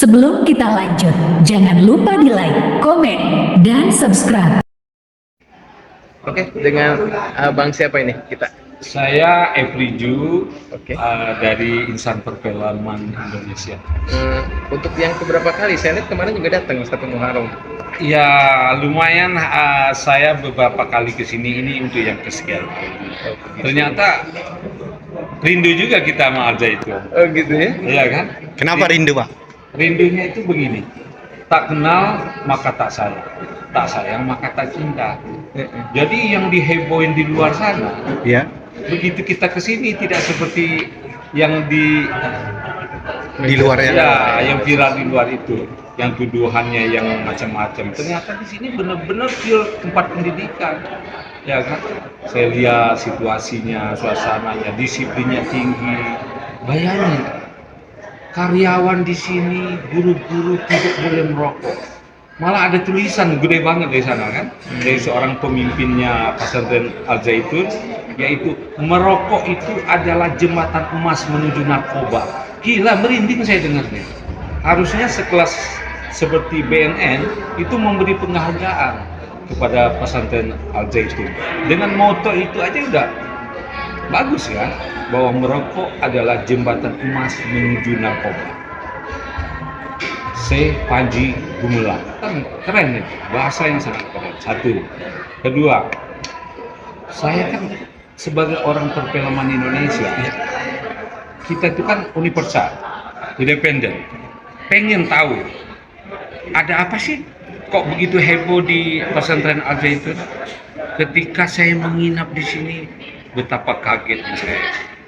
Sebelum kita lanjut, jangan lupa di like, komen, dan subscribe. Oke, dengan Bang siapa ini kita? Saya Efriju, Oke. dari Insan Perfilman Indonesia. Untuk yang keberapa kali? Saya lihat kemarin juga datang satu Muharram. Ya lumayan, saya beberapa kali kesini, ini untuk yang kesekian. Ternyata rindu juga kita sama Al Zaitun. Oh gitu ya? Iya kan? Kenapa rindu, Pak? Rindunya itu begini, tak kenal maka tak sayang, tak sayang maka tak cinta. Jadi yang dihebohin di luar sana, Ya. begitu kita kesini tidak seperti yang di Luar ya. yang viral di luar itu, yang tuduhannya yang macam-macam. Ternyata di sini benar-benar pure tempat pendidikan, ya kan? Saya lihat situasinya, suasananya, disiplinnya tinggi. Bayangin, karyawan di sini, guru-guru tidak boleh merokok. Malah ada tulisan gede banget di sana kan, dari seorang pemimpinnya pesantren Al Zaitun, yaitu merokok itu adalah jembatan emas menuju narkoba. Gila, merinding saya dengarnya. Harusnya sekelas seperti BNN itu memberi penghargaan kepada pesantren Al Zaitun. Dengan moto itu aja udah bagus kan, bahwa merokok adalah jembatan emas menuju narkoba. C. Panji Gumilang, kan keren nih, bahasa yang sangat keren. Satu, kedua, saya kan sebagai orang perfilman Indonesia, kita itu kan universal, independen, pengen tahu ada apa sih kok begitu heboh di pesantren Al Zaitun. Ketika saya menginap di sini, betapa kagetnya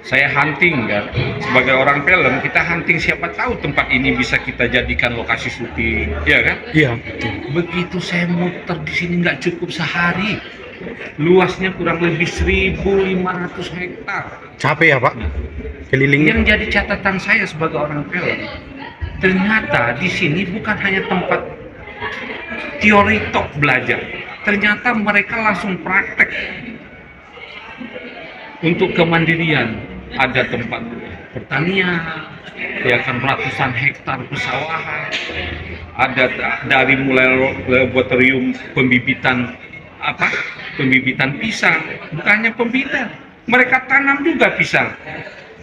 saya hunting kan, sebagai orang film kita hunting, siapa tahu tempat ini bisa kita jadikan lokasi syuting, ya kan? Iya. Begitu saya muter di sini nggak cukup sehari, luasnya kurang lebih 1.500 hektar. Capek ya, Pak? Kelilingnya. Yang jadi catatan saya sebagai orang film, ternyata di sini bukan hanya tempat teori tok belajar, ternyata mereka langsung praktek untuk kemandirian. Ada tempat pertanian, ya kan, ratusan hektar persawahan, ada dari mulai laboratorium pembibitan pisang, bukannya pembibitan, mereka tanam juga pisang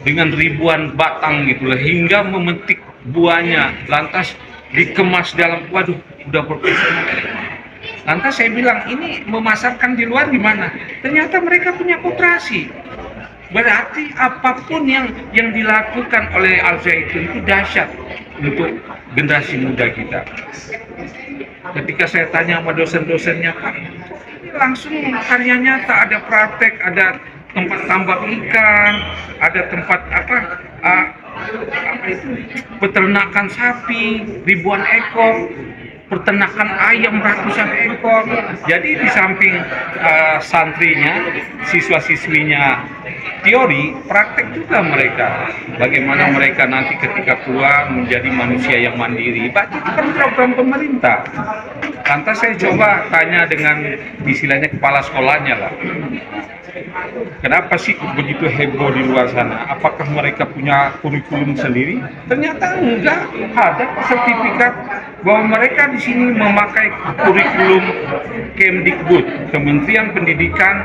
dengan ribuan batang gitu, hingga memetik buahnya, lantas dikemas dalam, waduh, udah profesional. Lantas saya bilang, ini memasarkan di luar gimana? Ternyata mereka punya koperasi. Berarti apapun yang dilakukan oleh Al Zaitun itu dahsyat untuk generasi muda kita. Ketika saya tanya sama dosen-dosennya, Pak, ini langsung karya nyata, ada praktek, ada tempat tambak ikan, ada tempat peternakan sapi ribuan ekor, peternakan ayam ratusan ekor. Jadi di samping santrinya, siswa-siswinya teori, praktek juga mereka. Bagaimana mereka nanti ketika keluar menjadi manusia yang mandiri. Berarti itu kan program pemerintah. Lantas saya coba tanya dengan istilahnya kepala sekolahnya lah, kenapa sih begitu heboh di luar sana? Apakah mereka punya kurikulum sendiri? Ternyata enggak, ada sertifikat bahwa mereka di sini memakai kurikulum Kemdikbud, Kementerian Pendidikan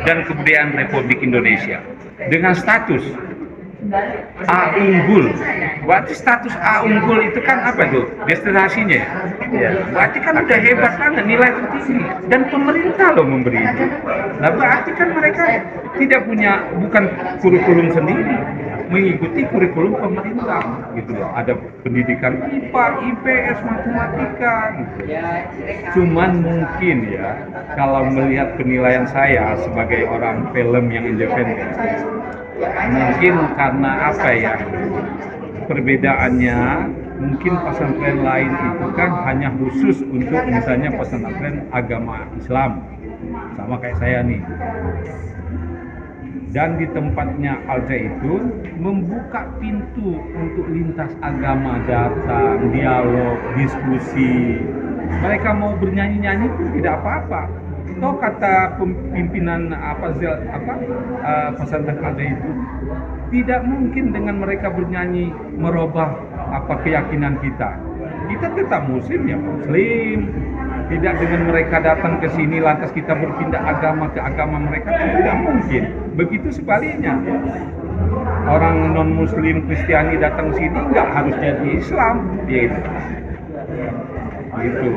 dan Kebudayaan Republik Indonesia, dengan status A unggul. Berarti status A unggul itu kan apa tuh? Destinasinya ya? Berarti kan udah hebat banget, nilai tertinggi. Dan pemerintah loh memberi itu. Nah berarti kan mereka tidak punya, bukan kurikulum sendiri, mengikuti kurikulum pemerintah gitu loh. Ada pendidikan IPA, IPS, matematika gitu. Cuman mungkin ya, kalau melihat penilaian saya sebagai orang film yang independen, mungkin karena apa ya, perbedaannya, mungkin pesantren lain itu kan hanya khusus untuk misalnya pesantren agama Islam, sama kayak saya nih. Dan di tempatnya Al Zaitun membuka pintu untuk lintas agama datang, dialog, diskusi. Mereka mau bernyanyi-nyanyi pun tidak apa-apa. Toh kata pimpinan pesantren Al Zaitun, tidak mungkin dengan mereka bernyanyi merubah apa keyakinan kita. Kita tetap muslim ya muslim. Tidak dengan mereka datang ke sini lantas kita berpindah agama ke agama mereka, kan tidak mungkin. Begitu sebaliknya. Orang non muslim Kristiani datang sini nggak harus jadi Islam, gitu. Gitu.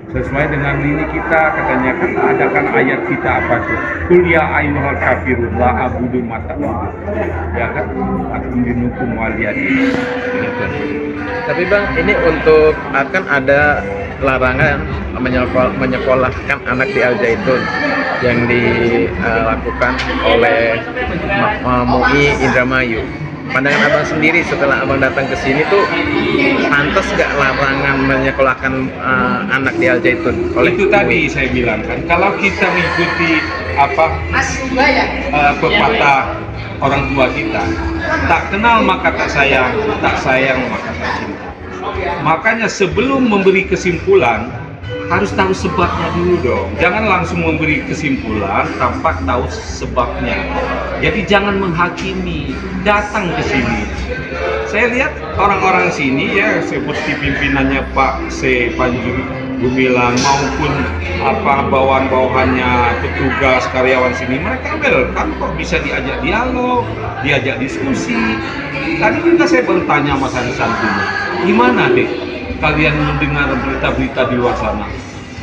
Sesuai dengan ini kita katanya kan adakan ayat kita apa tuh? Qul ya ayyuhal kafirun la a'budu ma ta'budun. Ya kan? Lakum dinukum waliyadin. Gitu. Tapi Bang, ini untuk akan ada larangan menyekolahkan anak di Al Zaitun yang dilakukan oleh MUI Indramayu. Pandangan Abang sendiri setelah Abang datang ke sini tuh pantas gak larangan menyekolahkan anak di Al Zaitun? Itu tadi saya bilang kan, kalau kita mengikuti pepatah orang tua kita, tak kenal maka tak sayang maka tak cinta. Makanya sebelum memberi kesimpulan harus tahu sebabnya dulu dong. Jangan langsung memberi kesimpulan tanpa tahu sebabnya. Jadi jangan menghakimi, datang ke sini. Saya lihat orang-orang sini ya seperti pimpinannya Pak C. Panji Gumilang maupun bawahan-bawahannya petugas karyawan sini, mereka welcome kok, bisa diajak dialog, diajak diskusi. Tadi juga saya bertanya sama santri-santrinya, gimana deh kalian mendengar berita-berita di luar sana?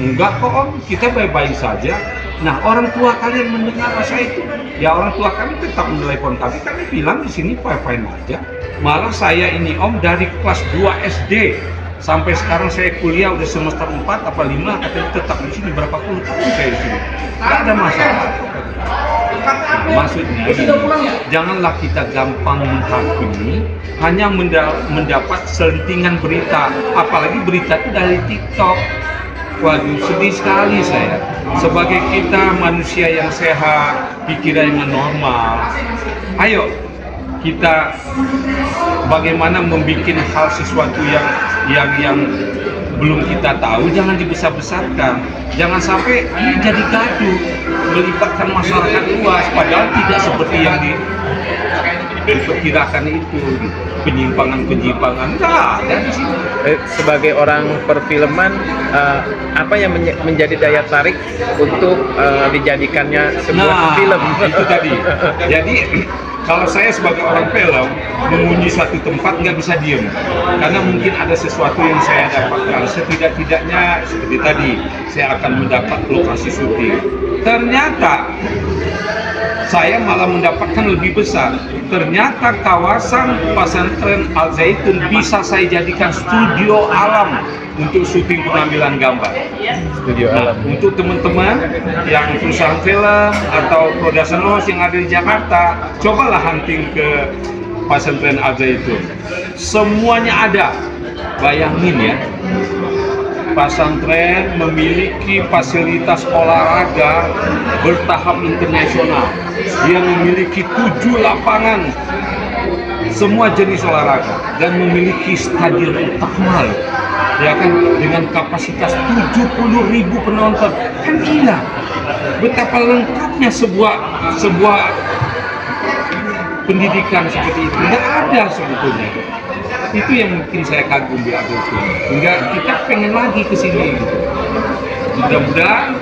Enggak kok Om, kita baik-baik saja. Nah, orang tua kalian mendengar saya itu, ya orang tua kami tetap menelepon kami bilang di sini fine-fine aja. Malah saya ini Om dari kelas 2 SD sampai sekarang saya kuliah udah semester 4 apa 5, katanya tetap di sini berapa puluh tahun saya di sini. Enggak ada masalah. Maksudnya janganlah kita gampang menghakimi hanya mendapat selentingan berita, apalagi berita itu dari TikTok. Waduh, sedih sekali saya. Sebagai kita manusia yang sehat, pikiran yang normal, ayo kita bagaimana membuat hal sesuatu yang belum kita tahu, jangan dibesar-besarkan. Jangan sampai ini jadi gaduh, melibatkan masyarakat luas, padahal tidak seperti yang diperkirakan itu, penyimpangan nggak ada di sini. Sebagai orang perfilman, apa yang menjadi daya tarik untuk dijadikannya sebuah film? Itu tadi. Jadi kalau saya sebagai orang film mengunjungi suatu tempat nggak bisa diem, karena mungkin ada sesuatu yang saya dapatkan. Setidak-tidaknya seperti tadi, saya akan mendapat lokasi syuting. Ternyata saya malah mendapatkan lebih besar. Ternyata kawasan pesantren Al Zaitun bisa saya jadikan studio alam untuk syuting pengambilan gambar. Studio alam. Untuk teman-teman yang perusahaan film atau production house yang ada di Jakarta, cobalah hunting ke pesantren Al Zaitun. Semuanya ada. Bayangin ya, pesantren memiliki fasilitas olahraga bertahap internasional. Dia memiliki 7 lapangan semua jenis olahraga dan memiliki stadion utama, ya kan, dengan kapasitas 70.000 penonton. Kan gila, betapa lengkapnya sebuah pendidikan seperti itu. Nggak ada sebetulnya. Itu yang mungkin saya kagum di Al Zaitun. Hingga kita pengen lagi ke sini gitu. Mudah-mudahan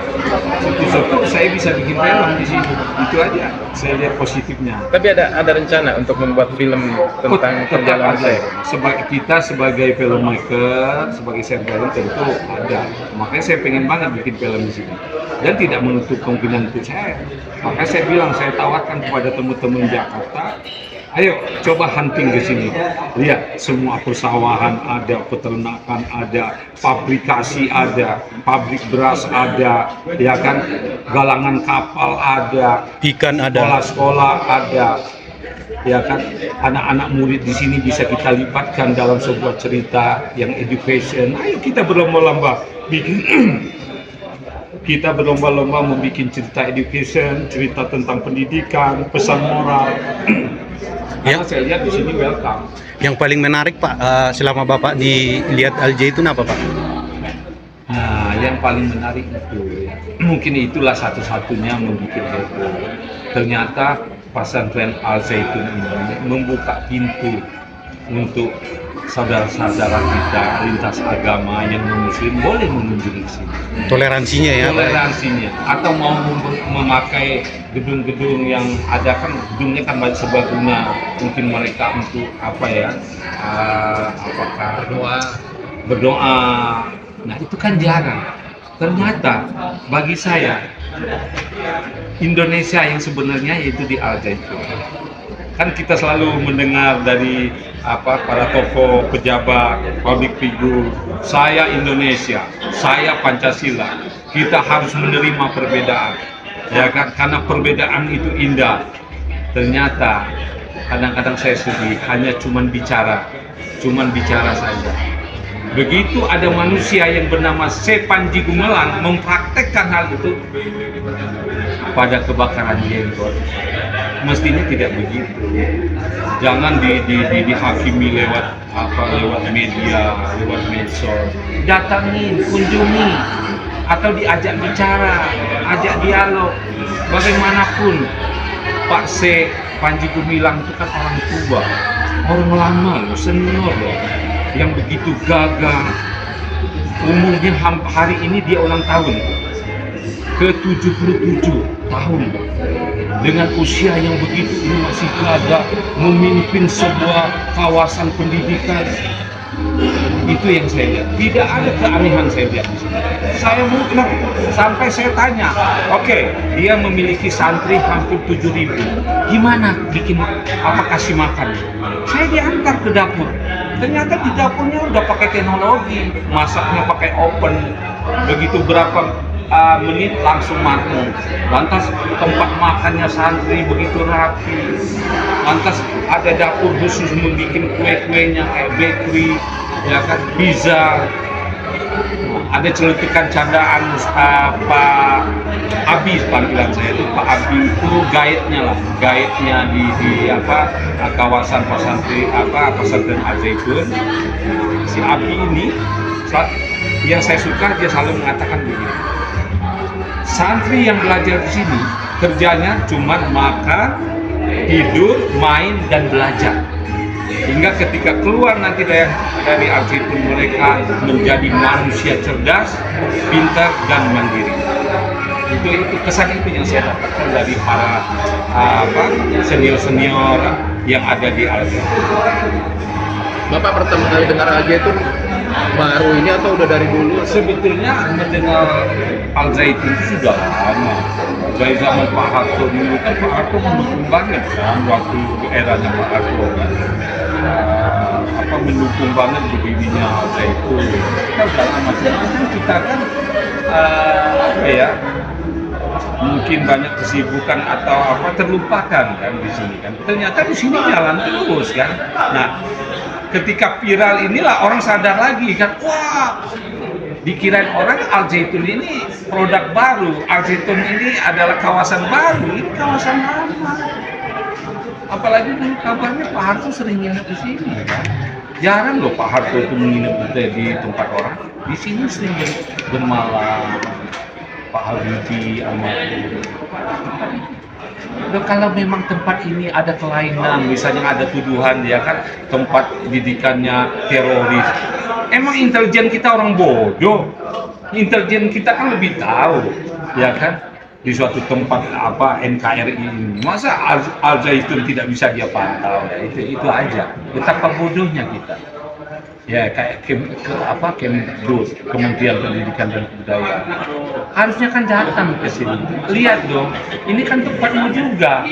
syukur saya bisa bikin film di sini. Itu aja saya lihat positifnya. Tapi ada rencana untuk membuat film tentang perjalanan saya. Sebagai filmmaker, sebagai film tentu ada. Makanya saya pengen banget bikin film di sini. Dan tidak menutup kemungkinan untuk saya. Makanya saya bilang, saya tawarkan kepada teman-teman Jakarta, ayo coba hunting ke sini. Lihat, semua persawahan ada, peternakan ada, pabrikasi ada, pabrik beras ada, ya kan, galangan kapal ada, Ikan ada. sekolah-sekolah ada, ya kan, anak-anak murid di sini bisa kita libatkan dalam sebuah cerita yang education. Ayo kita berlomba-lomba bikin kita berlomba-lomba membuat cerita education, cerita tentang pendidikan, pesan moral. Karena saya lihat di sini welcome. Yang paling menarik Pak, selama Bapak dilihat Al Zaitun apa Pak? Nah, yang paling menarik itu, mungkin itulah satu-satunya membuat heboh. Ternyata pesantren Al Zaitun ini membuka pintu untuk saudara-saudara kita lintas agama yang muslim boleh mengunjungi sini. Toleransinya ya, Pak. Toleransinya, atau mau memakai gedung-gedung yang ada, kan gedungnya kan banyak serbaguna, mungkin mereka untuk apa ya, apakah berdoa. Nah itu kan jarang. Ternyata bagi saya Indonesia yang sebenarnya yaitu di Al Zaitun. Kan kita selalu mendengar dari para tokoh, pejabat, public figure, saya Indonesia, saya Pancasila. Kita harus menerima perbedaan, ya kan? Karena perbedaan itu indah. Ternyata kadang-kadang saya sedih, hanya cuman bicara saja. Begitu ada manusia yang bernama C. Panji Gumelang mempraktekkan hal itu pada kebakaran jenggot, mestinya tidak begitu. Jangan dihakimi lewat media, lewat medsos. Datangin, kunjungi, atau diajak bicara, ajak dialog. Bagaimanapun Pak C. Panji Gumilang itu kan orang tua, orang lama loh, senior loh, yang begitu gagah. Umurnya hari ini dia ulang tahun ke 77 tahun, dengan usia yang begitu ini masih gagah memimpin sebuah kawasan pendidikan. Itu yang saya lihat, tidak ada keanehan saya lihat di sini. Saya mungkin sampai saya tanya, oke, dia memiliki santri hampir 7.000, gimana bikin kasih makan? Saya diantar ke dapur, ternyata di dapurnya udah pakai teknologi, masaknya pakai oven, begitu berapa menit langsung matang. Lantas tempat makannya santri begitu rapi. Lantas ada dapur khusus membuat kue-kuenya kayak bakery, ya kan, pizza. Ada celutikan candaan Pak Abi, panggilan saya itu Pak Abi, itu guide-nya di kawasan pesantren Al Zaitun. Si Abi ini yang saya suka, dia selalu mengatakan begini, santri yang belajar di sini kerjanya cuma makan, tidur, main, dan belajar. Hingga ketika keluar nanti dari Al Zaitun, mereka menjadi manusia cerdas, pintar, dan mandiri. Itu kesan itu yang saya dapatkan dari para senior yang ada di Al Zaitun. Bapak pertama kali dengar Al Zaitun baru ini atau udah dari dulu? Sebetulnya mendengar Al Zaitun itu sudah lama. Dari zaman Pak Harto dulu kan, Pak Harto mendukung banget kan, waktu eranya Pak Harto kan, mendukung banget berdirinya Al Zaitun. Kita udah lama, kita kan mungkin banyak kesibukan atau terlupakan kan di sini kan. Ternyata di sini jalan terus kan. Nah, ketika viral inilah orang sadar lagi kan, wah, dikirain orang Al Zaitun ini produk baru, Al Zaitun ini adalah kawasan baru, ini kawasan lama. Apalagi dulu kabarnya Pak Harto sering nginep di sini kan. Jarang loh Pak Harto itu menginap di tempat orang. Di sini sering bermalam. Pak Habibie almarhum. Kalau memang tempat ini ada kelainan, misalnya ada tuduhan ya kan, tempat didikannya teroris, emang intelijen kita orang bodoh? Intelijen kita kan lebih tahu, ya kan, di suatu tempat NKRI ini, masa Al Zaitun tidak bisa dia pantau? Ya, itu aja. Betapa bodohnya kita. Ya kayak Kemdikbud, Kementerian Pendidikan dan Kebudayaan, harusnya kan datang ke sini. Lihat dong, ini kan tempatmu juga.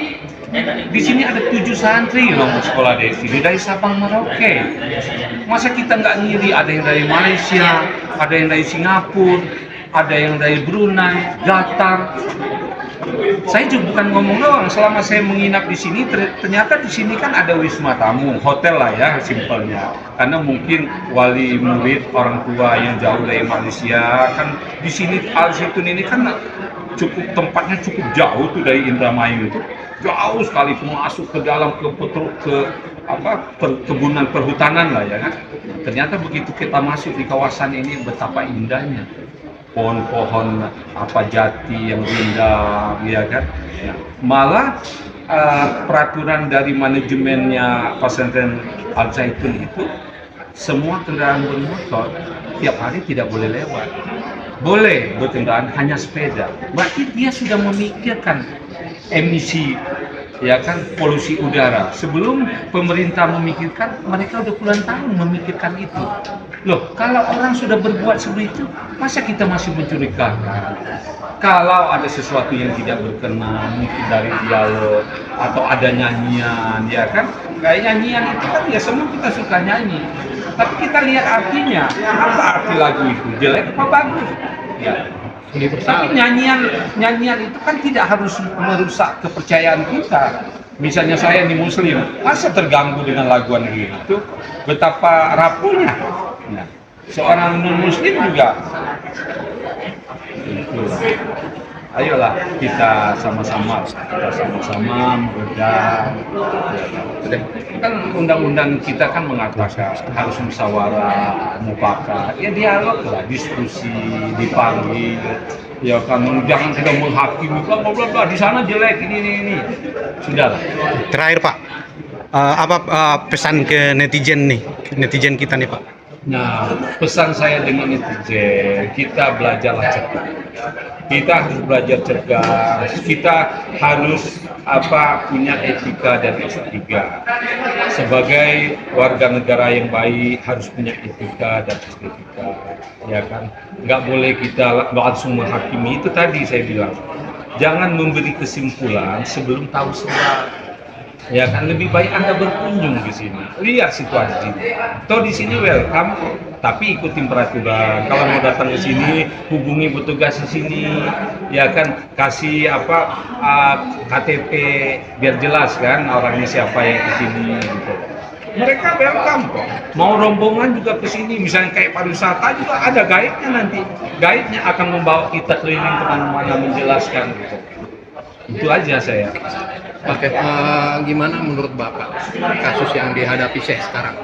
Di sini ada 7 santri loh sekolah dari sini, dari Sabang Merauke. Masa kita nggak ngiri? Ada yang dari Malaysia, ada yang dari Singapura, ada yang dari Brunei, Qatar. Saya juga bukan ngomong doang, selama saya menginap di sini, ternyata di sini kan ada wisma tamu, hotel lah ya simpelnya. Karena mungkin wali murid, orang tua yang jauh dari Malaysia, kan di sini Al Zaitun ini kan tempatnya cukup jauh tuh dari Indramayu itu. Jauh sekali tuh masuk ke dalam perkebunan perhutanan lah ya kan. Ternyata begitu kita masuk di kawasan ini, betapa indahnya. Pohon-pohon jati yang rindang, ya kan. Ya. Malah peraturan dari manajemennya pesantren Al Zaitun itu semua kendaraan bermotor tiap hari tidak boleh lewat. Boleh berkendaraan hanya sepeda. Berarti dia sudah memikirkan emisi, ya kan, polusi udara. Sebelum pemerintah memikirkan, mereka udah puluhan tahun memikirkan itu. Loh, kalau orang sudah berbuat seperti itu, masa kita masih mencurigakan? Kalau ada sesuatu yang tidak berkenan, mungkin dari dialog atau ada nyanyian, ya kan? Kayak nyanyian itu kan ya semua kita suka nyanyi. Tapi kita lihat artinya, apa arti lagu itu? Jelek apa bagus? Ya. Tapi nyanyian itu kan tidak harus merusak kepercayaan kita. Misalnya saya ini Muslim, masa terganggu dengan laguan gitu? Betapa rapuhnya. Nah, seorang non-Muslim juga. Itu. Ayolah kita sama-sama meredam. Kan undang-undang kita kan mengatakan harus musyawarah, mufakat, ya dialog lah, diskusi, dipanggil, ya kan, jangan kita menghakimi, bla bla bla, di sana jelek ini, sudah lah. Terakhir Pak, apa pesan ke netizen kita nih Pak? Nah, pesan saya dengan netizen, kita belajarlah cerdas. Kita harus belajar cerdas. Kita harus punya etika dan estetika. Sebagai warga negara yang baik harus punya etika dan estetika, ya kan? Nggak boleh kita langsung menghakimi. Itu tadi saya bilang, jangan memberi kesimpulan sebelum tahu sebab. Ya kan, lebih baik Anda berkunjung ke sini, lihat situasi. Toh di sini welcome, tapi ikutin peraturan. Kalau mau datang ke sini, hubungi petugas di sini, ya kan, kasih KTP biar jelas kan orangnya siapa yang ke sini gitu. Mereka welcome kok. Mau rombongan juga ke sini, misalnya kayak pariwisata juga ada guide-nya nanti. Guide-nya akan membawa kita keliling kemana-mana menjelaskan gitu. Itu aja saya. Oke, gimana menurut Bapak kasus yang dihadapi Syekh sekarang?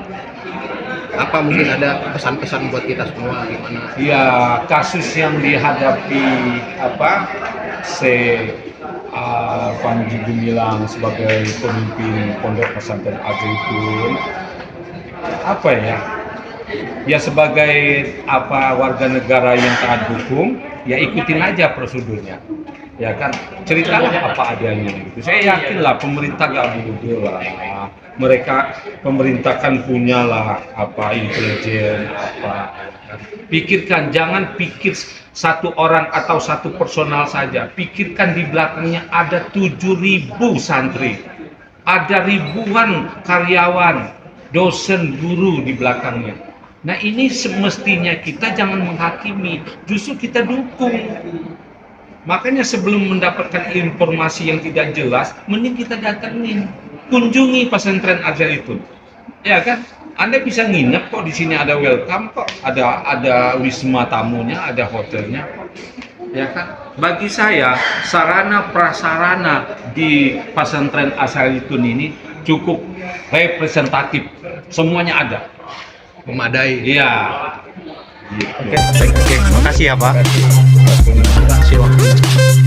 Apa mungkin ada pesan-pesan buat kita semua gimana? Ya, kasus yang dihadapi Panji Gumilang sebagai pemimpin Pondok Pesantren Al-Zaitun, ya sebagai warga negara yang taat hukum, ya ikutin aja prosedurnya. Ya kan, ceritalah apa adanya gitu. Saya yakin lah pemerintah gak bodoh lah. Mereka pemerintah kan punyalah intelijen Pikirkan, jangan pikir satu orang atau satu personal saja. Pikirkan di belakangnya ada 7.000 santri, ada ribuan karyawan, dosen, guru di belakangnya. Nah ini semestinya kita jangan menghakimi, justru kita dukung. Makanya sebelum mendapatkan informasi yang tidak jelas, mending kita datangin, kunjungi pesantren Al-Zaitun, ya kan? Anda bisa nginep kok di sini, ada welcome kok, ada wisma tamunya, ada hotelnya, ya kan? Bagi saya sarana prasarana di pesantren Al-Zaitun ini cukup representatif, semuanya ada, Memadai. iya. Oke, makasih ya Pak. Terima kasih waktunya.